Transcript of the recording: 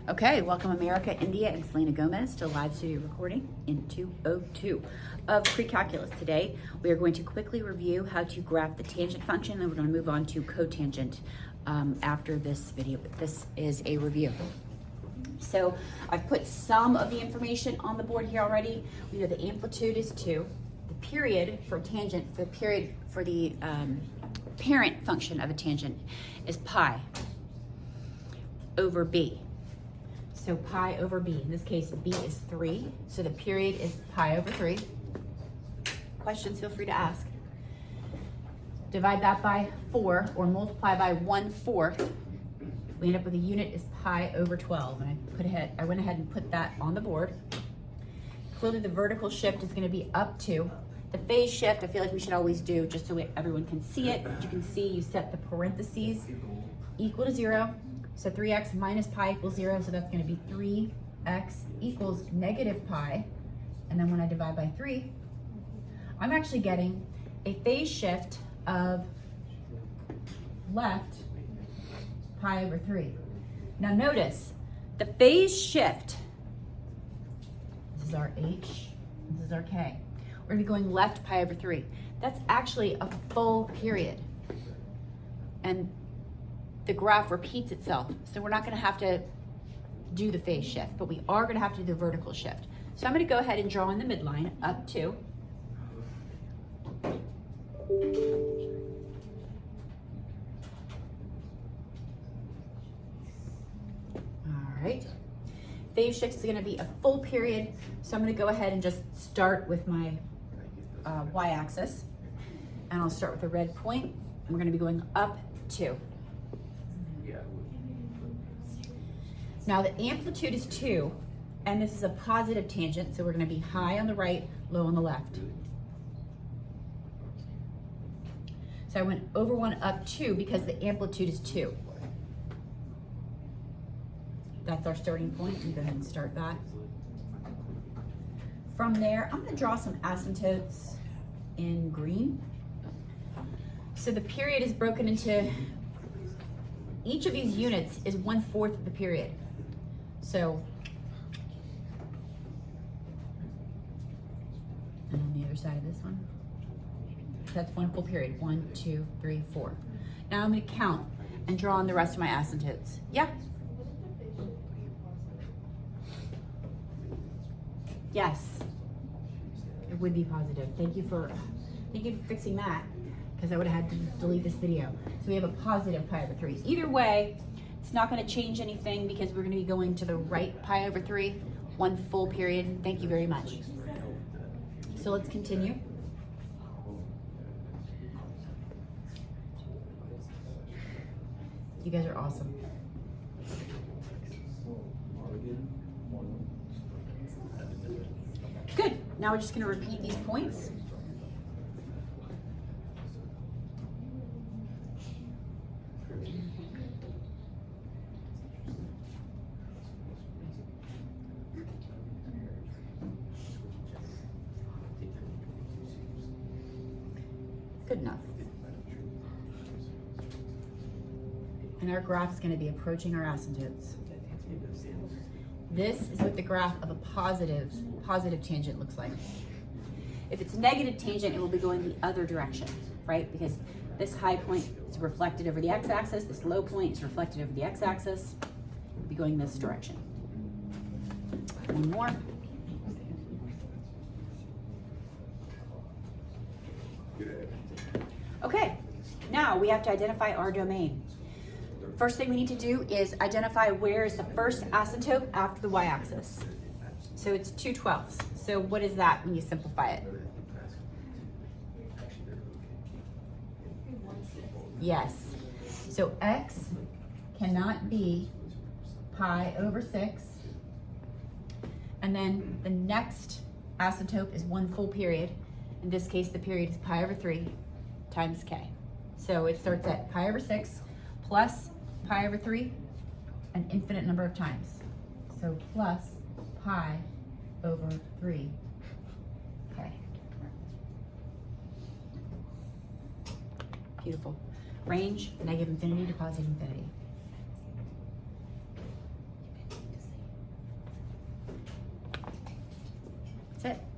Okay, welcome America, India, and Selena Gomez to live studio recording in 202 of Pre-Calculus. Today, we are going to quickly review how to graph the tangent function, and we're going to move on to cotangent after this video. This is a review. So I've put some of the information on the board here already. We know the amplitude is 2. The period for tangent, for the period for the parent function of a tangent is pi over b. So pi over b, in this case b is 3, so the period is pi over 3. Questions, feel free to ask. Divide that by 4 or multiply by 1/4. We end up with a unit is pi over 12, and I went ahead and put that on the board. Clearly the vertical shift is going to be up 2. The phase shift I feel like we should always do just so everyone can see it. As you can see, you set the parentheses equal to 0. So 3x minus pi equals 0, so that's going to be 3x equals negative pi. And then when I divide by 3, I'm actually getting a phase shift of left pi over 3. Now notice, the phase shift, this is our h, this is our k. We're going to be going left pi over 3. That's actually a full period. And the graph repeats itself. So we're not going to have to do the phase shift, but we are going to have to do the vertical shift. So I'm going to go ahead and draw in the midline up 2. All right. Phase shift is going to be a full period. So I'm going to go ahead and just start with my y-axis. And I'll start with the red point. And we're going to be going up 2. Now the amplitude is 2, and this is a positive tangent, so we're going to be high on the right, low on the left. So I went over 1 up 2 because the amplitude is 2. That's our starting point. I'm going to go ahead and start that. From there, I'm going to draw some asymptotes in green. So the period is broken into, each of these units is 1/4 of the period. So, and on the other side of this one, that's 1 full period. 1, 2, 3, 4. Now I'm going to count and draw on the rest of my asymptotes. Yeah? Yes. It would be positive. Thank you for fixing that, because I would have had to delete this video. So we have a positive pi over 3. Either way, it's not going to change anything because we're going to be going to the right pi over 3, 1 full period. Thank you very much. So let's continue. You guys are awesome. Good. Now we're just going to repeat these points. Good enough. And our graph is going to be approaching our asymptotes. This is what the graph of a positive tangent looks like. If it's a negative tangent, it will be going the other direction, right? Because this high point is reflected over the x-axis, this low point is reflected over the x-axis. It'll be going this direction. One more. Okay, now we have to identify our domain. First thing we need to do is identify where is the first asymptote after the y-axis. So it's 2/12. So what is that when you simplify it? Yes. So x cannot be pi over 6. And then the next asymptote is 1 full period. In this case, the period is pi over 3 times k. So it starts at pi over 6 plus pi over 3 an infinite number of times. So plus pi over 3 k. Beautiful. Range, negative infinity to positive infinity. That's it.